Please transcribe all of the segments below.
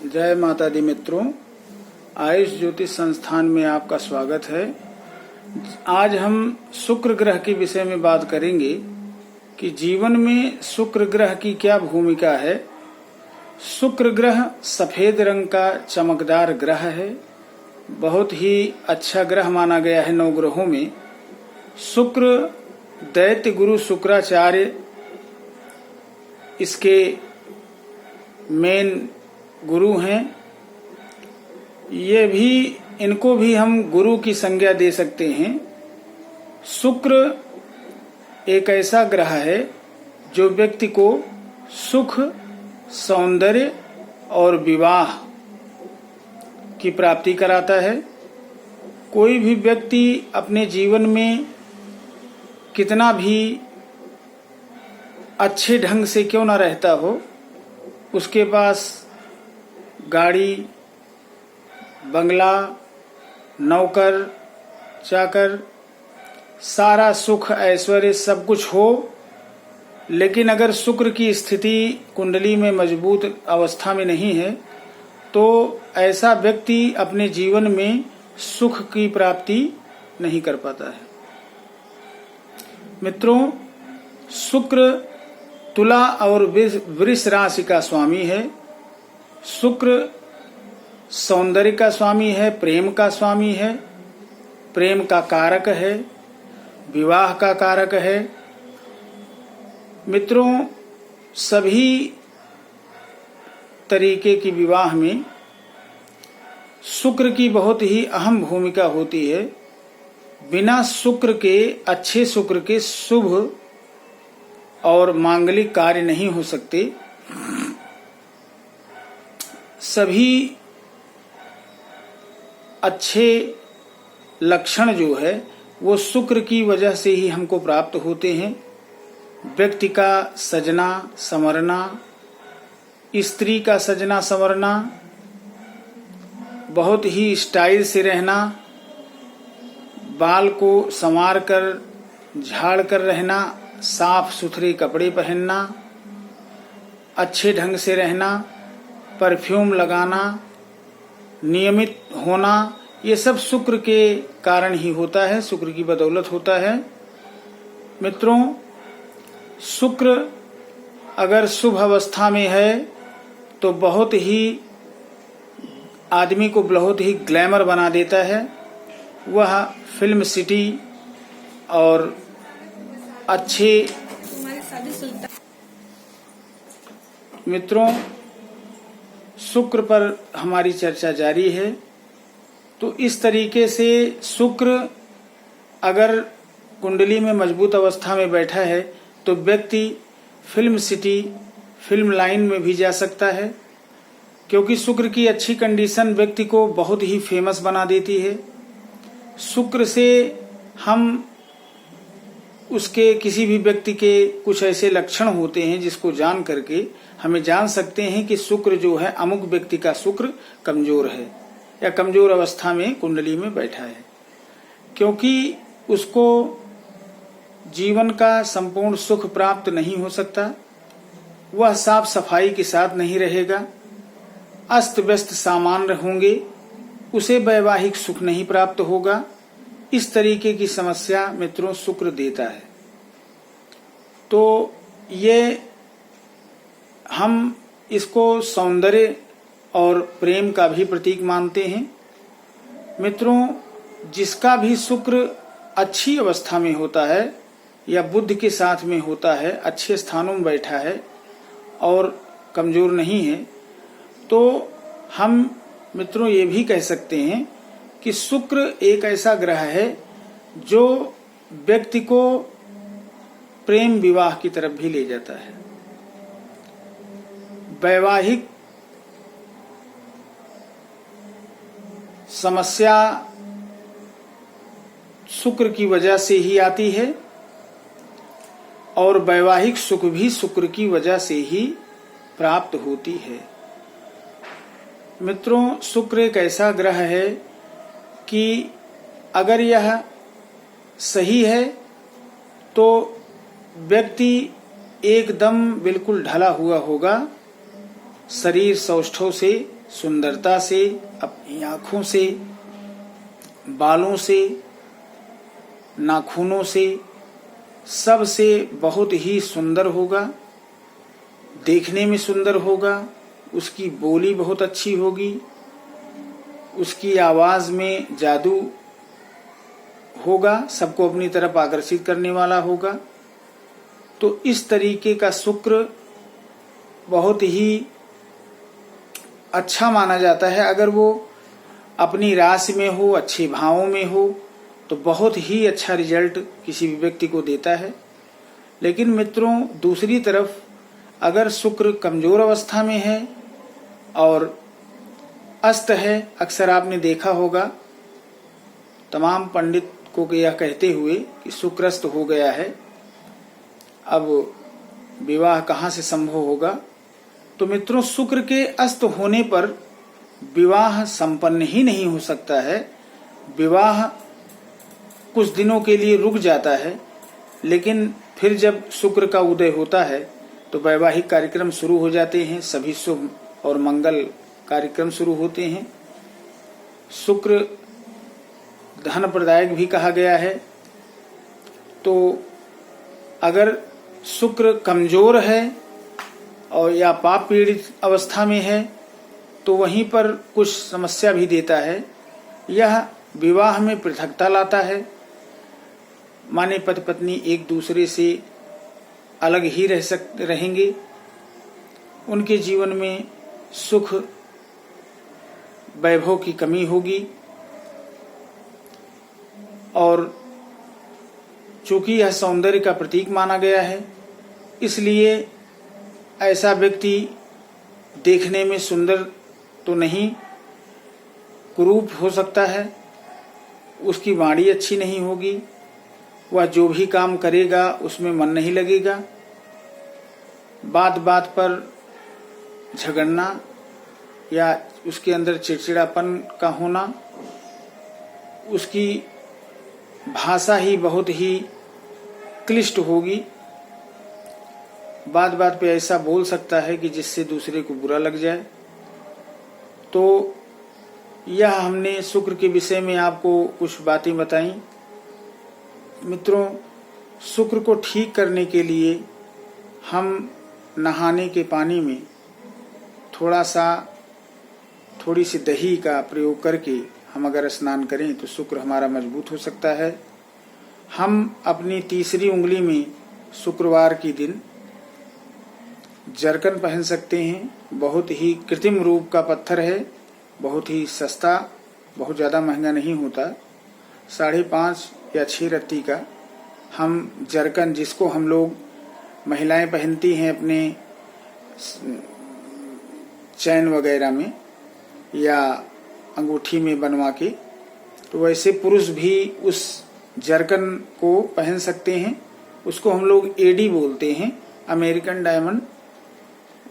जय माता दी मित्रों, आयुष ज्योतिष संस्थान में आपका स्वागत है। आज हम शुक्र ग्रह के विषय में बात करेंगे कि जीवन में शुक्र ग्रह की क्या भूमिका है। शुक्र ग्रह सफेद रंग का चमकदार ग्रह है, बहुत ही अच्छा ग्रह माना गया है 9 ग्रहों में। शुक्र दैत्य गुरु शुक्राचार्य इसके मेन गुरु हैं। इनको भी हम गुरु की संज्ञा दे सकते हैं। शुक्र एक ऐसा ग्रह है जो व्यक्ति को सुख, सौंदर्य और विवाह की प्राप्ति कराता है। कोई भी व्यक्ति अपने जीवन में कितना भी अच्छे ढंग से क्यों न रहता हो, उसके पास गाड़ी, बंगला, नौकर, चाकर, सारा सुख, ऐश्वर्य सब कुछ हो, लेकिन अगर शुक्र की स्थिति कुंडली में मजबूत अवस्था में नहीं है तो ऐसा व्यक्ति अपने जीवन में सुख की प्राप्ति नहीं कर पाता है। मित्रों, शुक्र तुला और वृष राशि का स्वामी है। शुक्र सौंदर्य का स्वामी है, प्रेम का स्वामी है, प्रेम का कारक है, विवाह का कारक है। मित्रों, सभी तरीके की विवाह में शुक्र की बहुत ही अहम भूमिका होती है। बिना शुक्र के, अच्छे शुक्र के शुभ और मांगलिक कार्य नहीं हो सकते। सभी अच्छे लक्षण जो है वो शुक्र की वजह से ही हमको प्राप्त होते हैं। व्यक्ति का सजना संवरना, स्त्री का सजना संवरना, बहुत ही स्टाइल से रहना, बाल को संवार कर झाड़ कर रहना, साफ सुथरे कपड़े पहनना, अच्छे ढंग से रहना, परफ्यूम लगाना, नियमित होना, ये सब शुक्र के कारण ही होता है, शुक्र की बदौलत होता है। मित्रों, शुक्र अगर शुभ अवस्था में है तो बहुत ही आदमी को बहुत ही ग्लैमर बना देता है। वह फिल्म सिटी और अच्छे मित्रों, शुक्र पर हमारी चर्चा जारी है। तो इस तरीके से शुक्र अगर कुंडली में मजबूत अवस्था में बैठा है तो व्यक्ति फिल्म सिटी, फिल्म लाइन में भी जा सकता है, क्योंकि शुक्र की अच्छी कंडीशन व्यक्ति को बहुत ही फेमस बना देती है। शुक्र से हम उसके किसी भी व्यक्ति के कुछ ऐसे लक्षण होते हैं जिसको जान करके हमें जान सकते हैं कि शुक्र जो है, अमुक व्यक्ति का शुक्र कमजोर है या कमजोर अवस्था में कुंडली में बैठा है, क्योंकि उसको जीवन का संपूर्ण सुख प्राप्त नहीं हो सकता। वह साफ सफाई के साथ नहीं रहेगा, अस्त व्यस्त सामान्य होंगे, उसे वैवाहिक सुख नहीं प्राप्त होगा। इस तरीके की समस्या मित्रों शुक्र देता है। तो ये हम इसको सौंदर्य और प्रेम का भी प्रतीक मानते हैं। मित्रों, जिसका भी शुक्र अच्छी अवस्था में होता है या बुद्ध के साथ में होता है, अच्छे स्थानों में बैठा है और कमजोर नहीं है, तो हम मित्रों ये भी कह सकते हैं कि शुक्र एक ऐसा ग्रह है जो व्यक्ति को प्रेम विवाह की तरफ भी ले जाता है। वैवाहिक समस्या शुक्र की वजह से ही आती है और वैवाहिक सुख भी शुक्र की वजह से ही प्राप्त होती है। मित्रों, शुक्र एक ऐसा ग्रह है कि अगर यह सही है तो व्यक्ति एकदम बिल्कुल ढला हुआ होगा, शरीर सौष्ठव से सुंदरता से, अपनी आँखों से, बालों से, नाखूनों से, सब से बहुत ही सुंदर होगा, देखने में सुंदर होगा, उसकी बोली बहुत अच्छी होगी, उसकी आवाज में जादू होगा, सबको अपनी तरफ आकर्षित करने वाला होगा। तो इस तरीके का शुक्र बहुत ही अच्छा माना जाता है। अगर वो अपनी राशि में हो, अच्छे भावों में हो, तो बहुत ही अच्छा रिजल्ट किसी भी व्यक्ति को देता है। लेकिन मित्रों, दूसरी तरफ अगर शुक्र कमजोर अवस्था में है और अस्त है, अक्सर आपने देखा होगा तमाम पंडित को यह कहते हुए कि शुक्रस्त हो गया है, अब विवाह कहाँ से संभव होगा। तो मित्रों, शुक्र के अस्त होने पर विवाह संपन्न ही नहीं हो सकता है। विवाह कुछ दिनों के लिए रुक जाता है, लेकिन फिर जब शुक्र का उदय होता है तो वैवाहिक कार्यक्रम शुरू हो जाते हैं, सभी शुभ और मंगल कार्यक्रम शुरू होते हैं। शुक्र धन प्रदायक भी कहा गया है। तो अगर शुक्र कमजोर है और या पाप पीड़ित अवस्था में है तो वहीं पर कुछ समस्या भी देता है। यह विवाह में पृथकता लाता है, माने पति पत्नी एक दूसरे से अलग ही रहेंगे, उनके जीवन में सुख वैभव की कमी होगी। और चूंकि यह सौंदर्य का प्रतीक माना गया है, इसलिए ऐसा व्यक्ति देखने में सुंदर तो नहीं, कुरूप हो सकता है, उसकी वाणी अच्छी नहीं होगी, वह जो भी काम करेगा उसमें मन नहीं लगेगा, बात बात पर झगड़ना या उसके अंदर चिड़चिड़ापन का होना, उसकी भाषा ही बहुत ही क्लिष्ट होगी, बात बात पे ऐसा बोल सकता है कि जिससे दूसरे को बुरा लग जाए। तो यह हमने शुक्र के विषय में आपको कुछ बातें बताई। मित्रों, शुक्र को ठीक करने के लिए हम नहाने के पानी में थोड़ी सी दही का प्रयोग करके हम अगर स्नान करें तो शुक्र हमारा मजबूत हो सकता है। हम अपनी तीसरी उंगली में शुक्रवार के दिन जरकन पहन सकते हैं। बहुत ही कृत्रिम रूप का पत्थर है, बहुत ही सस्ता, बहुत ज़्यादा महंगा नहीं होता, 5.5 या 6 रत्ती का हम जरकन, जिसको हम लोग महिलाएं पहनती हैं अपने चैन वगैरह में या अंगूठी में बनवा के, तो वैसे पुरुष भी उस जरकन को पहन सकते हैं। उसको हम लोग एडी बोलते हैं, अमेरिकन डायमंड।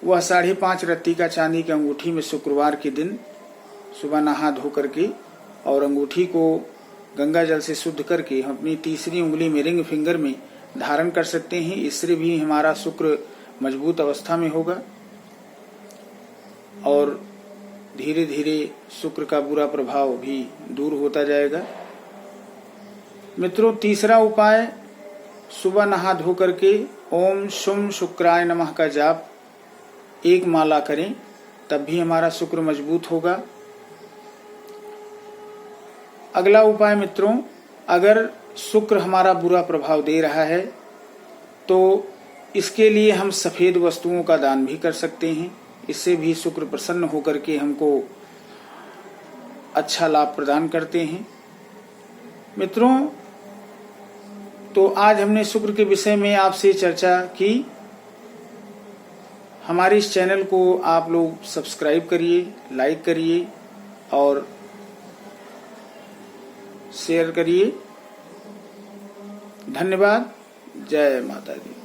वह 5.5 रत्ती का चांदी की अंगूठी में शुक्रवार के दिन सुबह नहा धो करके और अंगूठी को गंगा जल से शुद्ध करके हम अपनी तीसरी उंगली में, रिंग फिंगर में धारण कर सकते हैं। इससे भी हमारा शुक्र मजबूत अवस्था में होगा और धीरे धीरे शुक्र का बुरा प्रभाव भी दूर होता जाएगा। मित्रों, तीसरा उपाय, सुबह नहा धो करके ओम शुम शुक्राय नमः का जाप 1 माला करें, तब भी हमारा शुक्र मजबूत होगा। अगला उपाय मित्रों, अगर शुक्र हमारा बुरा प्रभाव दे रहा है तो इसके लिए हम सफेद वस्तुओं का दान भी कर सकते हैं। इससे भी शुक्र प्रसन्न होकर के हमको अच्छा लाभ प्रदान करते हैं। मित्रों, तो आज हमने शुक्र के विषय में आपसे चर्चा की। हमारे इस चैनल को आप लोग सब्सक्राइब करिए, लाइक करिए और शेयर करिए। धन्यवाद। जय माता दी।